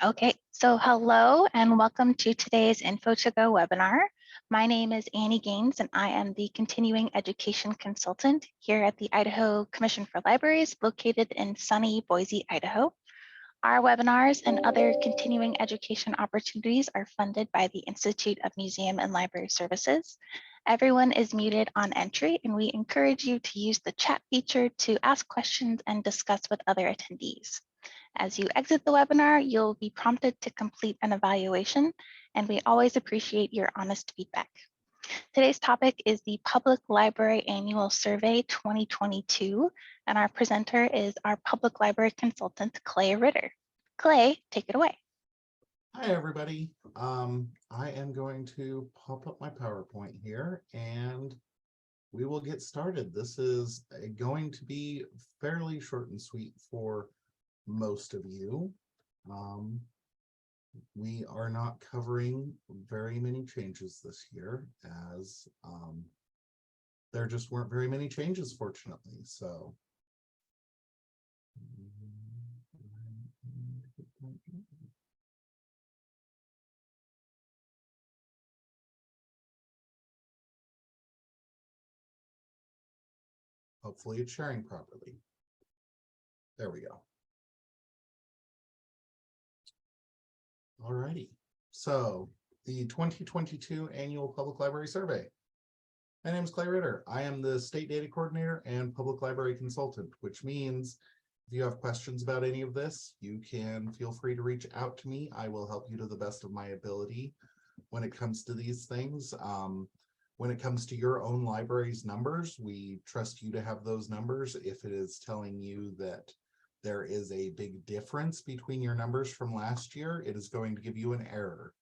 Okay, so hello and welcome to today's Info2Go webinar. My name is Annie Gaines and I am the Continuing Education Consultant here at the Idaho Commission for Libraries located in sunny Boise, Idaho. Our webinars and other continuing education opportunities are funded by the Institute of Museum and Library Services. Everyone is muted on entry and we encourage you to use the chat feature to ask questions and discuss with other attendees. As you exit the webinar, you'll be prompted to complete an evaluation, and we always appreciate your honest feedback. Today's topic is the Public Library Annual Survey 2022, and our presenter is our Public Library Consultant, Clay Ritter. Clay, take it away. Hi, everybody. I am going to pop up my PowerPoint here, and we will get started. This is going to be fairly short and sweet for most of you. We are not covering very many changes this year, as there just weren't very many changes, fortunately. So hopefully it's sharing properly. There we go. Alrighty, so the 2022 Annual Public Library Survey. My name is Clay Ritter. I am the State Data Coordinator and Public Library Consultant, which means if you have questions about any of this, you can feel free to reach out to me. I will help you to the best of my ability when it comes to these things. When it comes to your own library's numbers, we trust you to have those numbers. If it is telling you that there is a big difference between your numbers from last year, it is going to give you an error.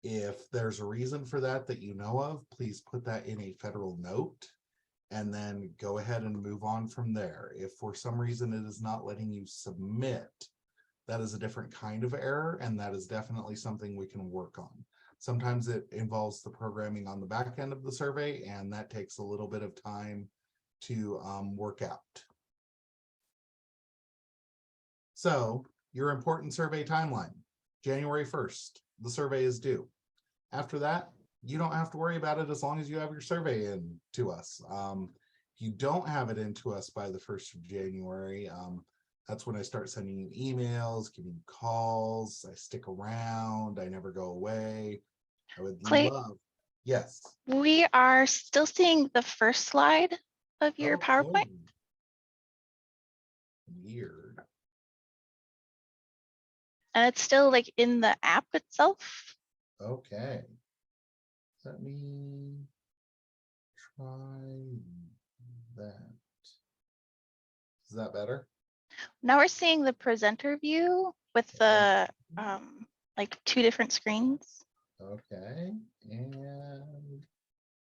If there's a reason for that that you know of, please put that in a federal note and then go ahead and move on from there. If for some reason it is not letting you submit, that is a different kind of error, and that is definitely something we can work on. Sometimes it involves the programming on the back end of the survey, and that takes a little bit of time to work out. So your important survey timeline, January 1st, the survey is due. After that, you don't have to worry about it as long as you have your survey in to us. If you don't have it into us by the 1st of January, that's when I start sending you emails, giving you calls. I stick around, I never go away. I would Clay, love, yes. We are still seeing the first slide of your PowerPoint. Weird. And it's still like in the app itself. Okay. Let me try that. Is that better? Now we're seeing the presenter view with the like two different screens. Okay, and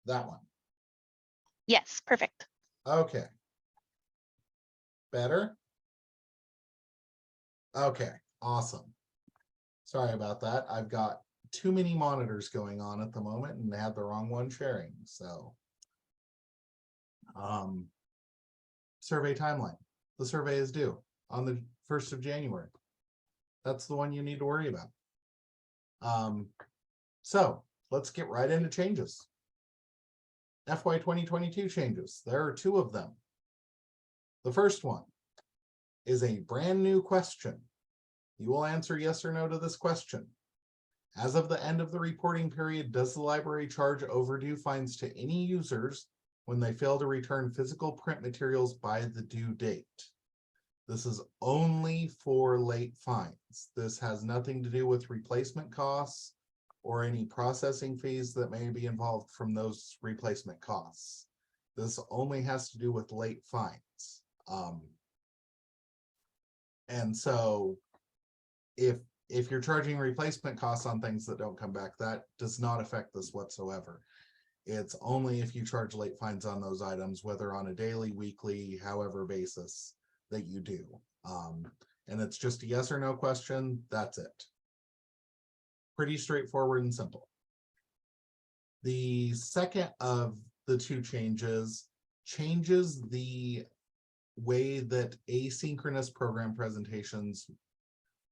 that one. Yes, perfect. Okay. Better? Okay, awesome. Sorry about that. I've got too many monitors going on at the moment and had the wrong one sharing. So survey timeline. The survey is due on the 1st of January. That's the one you need to worry about. So let's get right into changes. FY 2022 changes. There are 2 of them. The first one is a brand new question. You will answer yes or no to this question. As of the end of the reporting period, does the library charge overdue fines to any users when they fail to return physical print materials by the due date? This is only for late fines. This has nothing to do with replacement costs or any processing fees that may be involved from those replacement costs. This only has to do with late fines. And so if you're charging replacement costs on things that don't come back, that does not affect this whatsoever. It's only if you charge late fines on those items, whether on a daily, weekly, however basis that you do. And it's just a yes or no question. That's it. Pretty straightforward and simple. The second of the 2 changes the way that asynchronous program presentations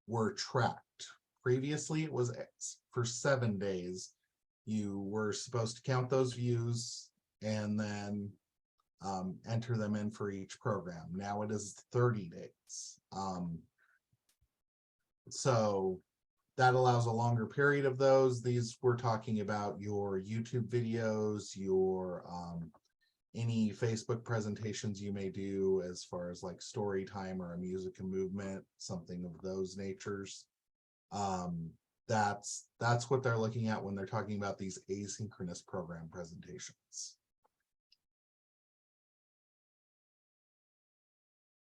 were tracked. Previously, it was for 7 days. You were supposed to count those views and then enter them in for each program. Now it is 30 days. So that allows a longer period of those. These we're talking about your YouTube videos, your any Facebook presentations you may do as far as like story time or a music and movement, something of those natures. That's what they're looking at when they're talking about these asynchronous program presentations.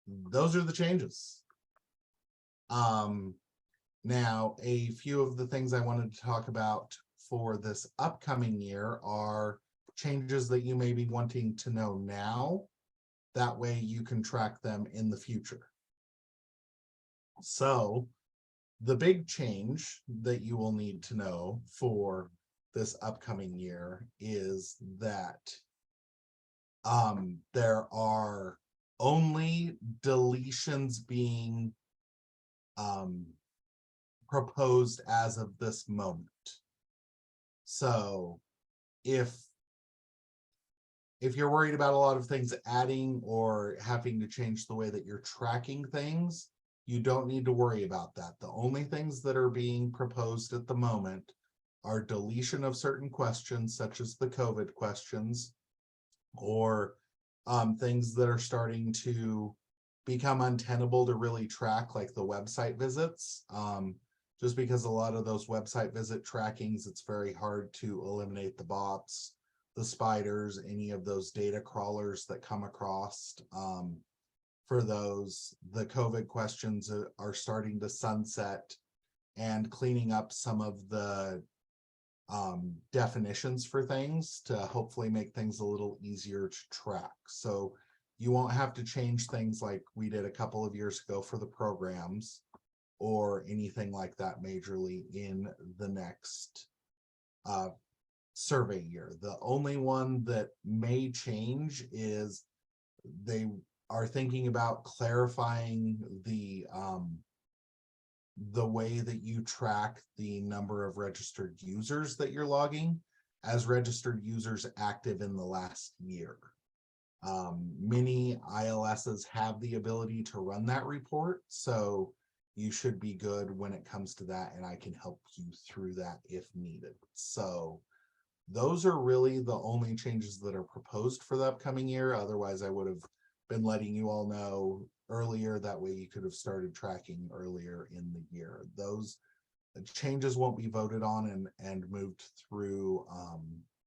Those are the changes. Now, a few of the things I wanted to talk about for this upcoming year are changes that you may be wanting to know now. That way you can track them in the future. So the big change that you will need to know for this upcoming year is that there are only deletions being proposed as of this moment. So if you're worried about a lot of things adding or having to change the way that you're tracking things, you don't need to worry about that. The only things that are being proposed at the moment are deletion of certain questions, such as the COVID questions, or things that are starting to become untenable to really track, like the website visits. Just because a lot of those website visit trackings, it's very hard to eliminate the bots, the spiders, any of those data crawlers that come across. For those, the COVID questions are starting to sunset and cleaning up some of the definitions for things to hopefully make things a little easier to track. So you won't have to change things like we did a couple of years ago for the programs or anything like that majorly in the next survey year. The only one that may change is they are thinking about clarifying the way that you track the number of registered users that you're logging as registered users active in the last year. Many ILSs have the ability to run that report, so you should be good when it comes to that, and I can help you through that if needed. So those are really the only changes that are proposed for the upcoming year. Otherwise, I would have been letting you all know earlier. That way you could have started tracking earlier in the year. Those changes won't be voted on and moved through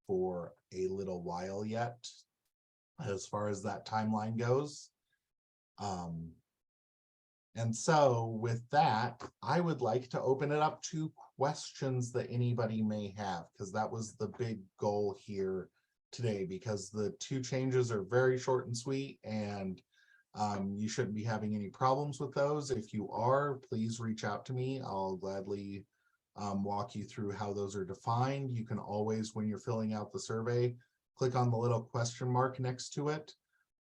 for a little while yet, as far as that timeline goes. And so with that, I would like to open it up to questions that anybody may have, because that was the big goal here today, because the two changes are very short and sweet, and you shouldn't be having any problems with those. If you are, please reach out to me. I'll gladly walk you through how those are defined. You can always, when you're filling out the survey, click on the little question mark next to it.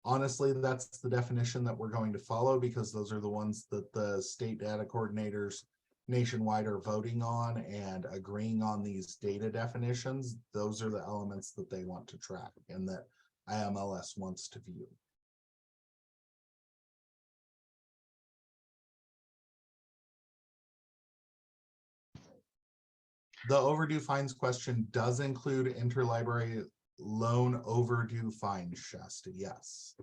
Honestly, that's the definition that we're going to follow, because those are the ones that the state data coordinators nationwide are voting on and agreeing on these data definitions. Those are the elements that they want to track and that IMLS wants to view. The overdue fines question does include interlibrary loan overdue fines, Shasta. Yes.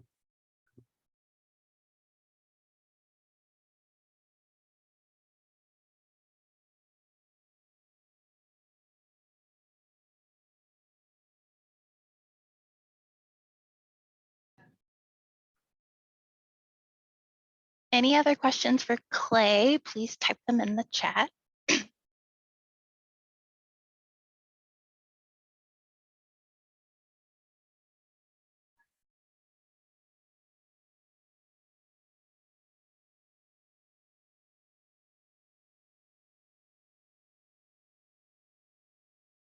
Any other questions for Clay? Please type them in the chat.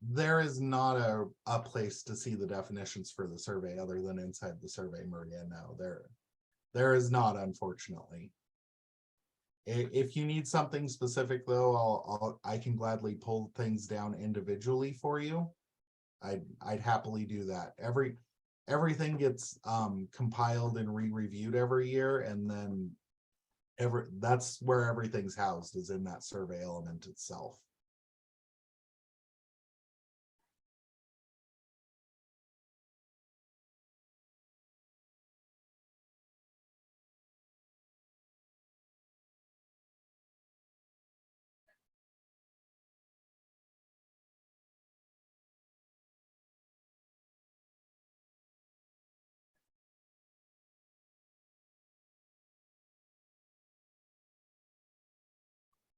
There is not a place to see the definitions for the survey other than inside the survey, Maria. No, there is not, unfortunately. If you need something specific though, I can gladly pull things down individually for you. I'd happily do that. Everything gets compiled and re-reviewed every year, and then that's where everything's housed, is in that survey element itself.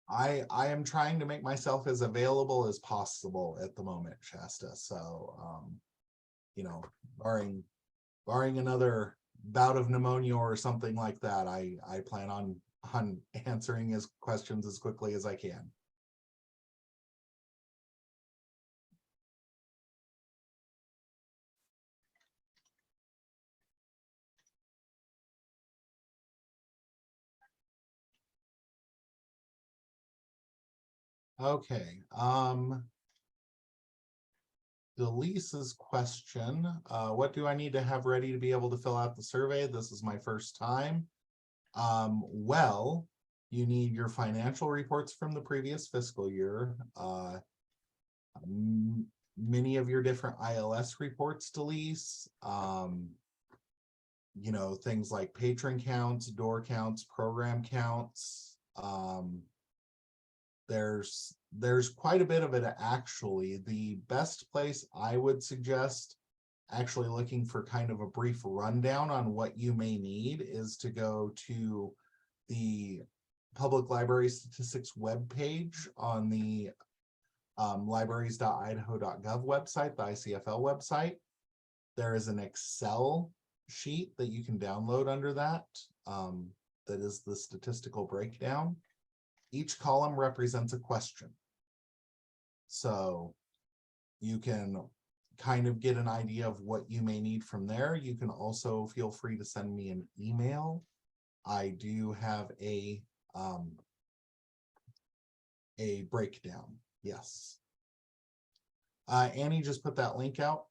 I am trying to make myself as available as possible at the moment, Shasta. So you know, barring another bout of pneumonia or something like that, I plan on answering his questions as quickly as I can. Okay. Delisa's question, what do I need to have ready to be able to fill out the survey? This is my first time. Well, you need your financial reports from the previous fiscal year, many of your different ILS reports, Delise, you know, things like patron counts, door counts, program counts. There's quite a bit of it actually. The best place I would suggest actually looking for kind of a brief rundown on what you may need is to go to the Public Library Statistics webpage on the libraries.idaho.gov website, the ICFL website. There is an Excel sheet that you can download under that. That is the statistical breakdown. Each column represents a question. So you can kind of get an idea of what you may need from there. You can also feel free to send me an email. I do have a breakdown. Yes. Annie just put that link out,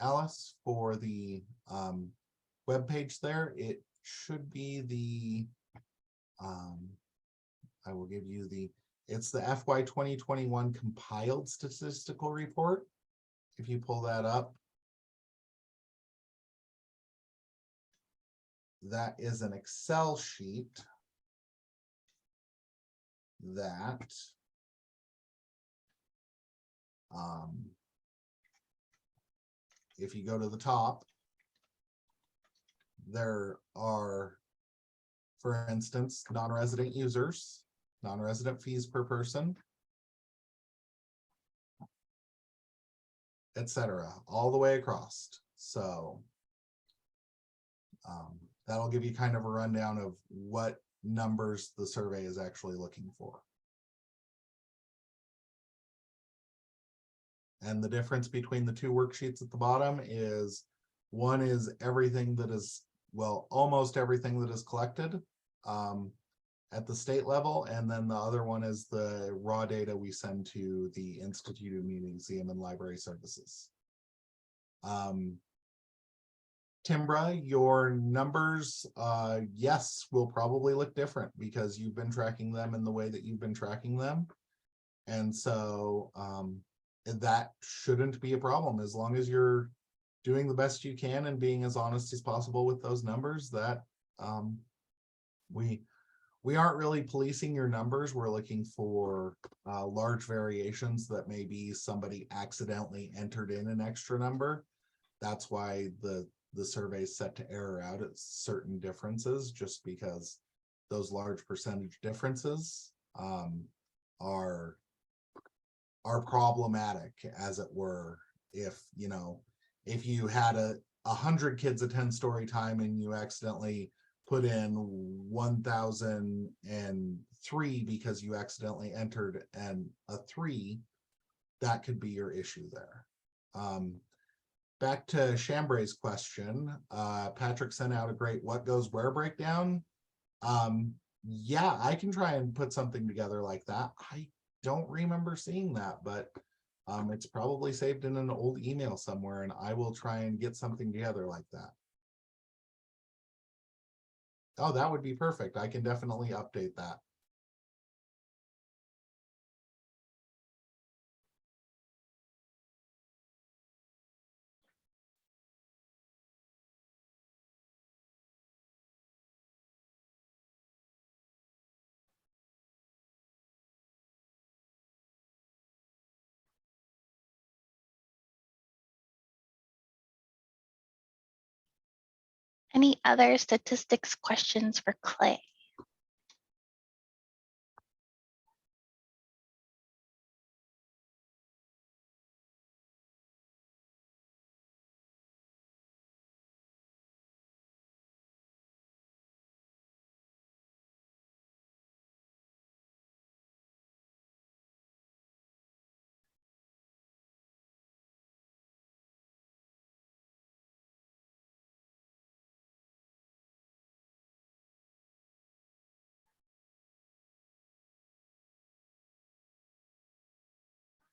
Alice, for the web page there. It should be the I will give you it's the FY 2021 compiled statistical report. If you pull that up, that is an Excel sheet that if you go to the top, there are, for instance, non-resident users, non-resident fees per person, etc., all the way across. So that'll give you kind of a rundown of what numbers the survey is actually looking for. And the difference between the two worksheets at the bottom is, one is everything that is, well, almost everything that is collected at the state level, and then the other one is the raw data we send to the Institute of Museum and Library Services. Timbra, your numbers, yes, will probably look different because you've been tracking them in the way that you've been tracking them. And so that shouldn't be a problem as long as you're doing the best you can and being as honest as possible with those numbers. That we aren't really policing your numbers. We're looking for large variations that maybe somebody accidentally entered in an extra number. That's why the survey is set to error out at certain differences, just because those large percentage differences are problematic, as it were. If if you had 100 kids attend story time and you accidentally put in 1003 because you accidentally entered a 3, that could be your issue there. Back to Chambray's question, Patrick sent out a great what goes where breakdown. Yeah, I can try and put something together like that. I don't remember seeing that, but it's probably saved in an old email somewhere, and I will try and get something together like that. Oh, that would be perfect. I can definitely update that. Any other statistics questions for Clay?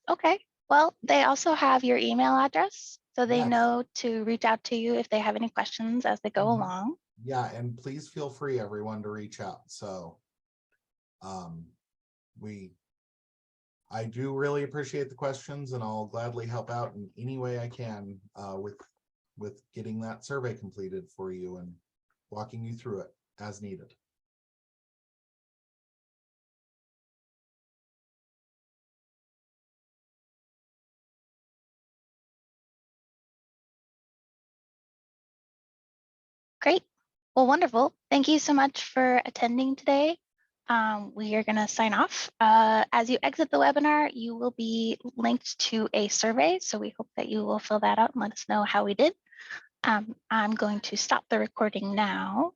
Okay, well, they also have your email address, so they Yes. know to reach out to you if they have any questions as they go Mhm. along. Yeah, and please feel free, everyone, to reach out. So I do really appreciate the questions, and I'll gladly help out in any way I can with getting that survey completed for you and walking you through it as needed. Great. Well, wonderful. Thank you so much for attending today. We are going to sign off. As you exit the webinar, you will be linked to a survey. So we hope that you will fill that out and let us know how we did. I'm going to stop the recording now.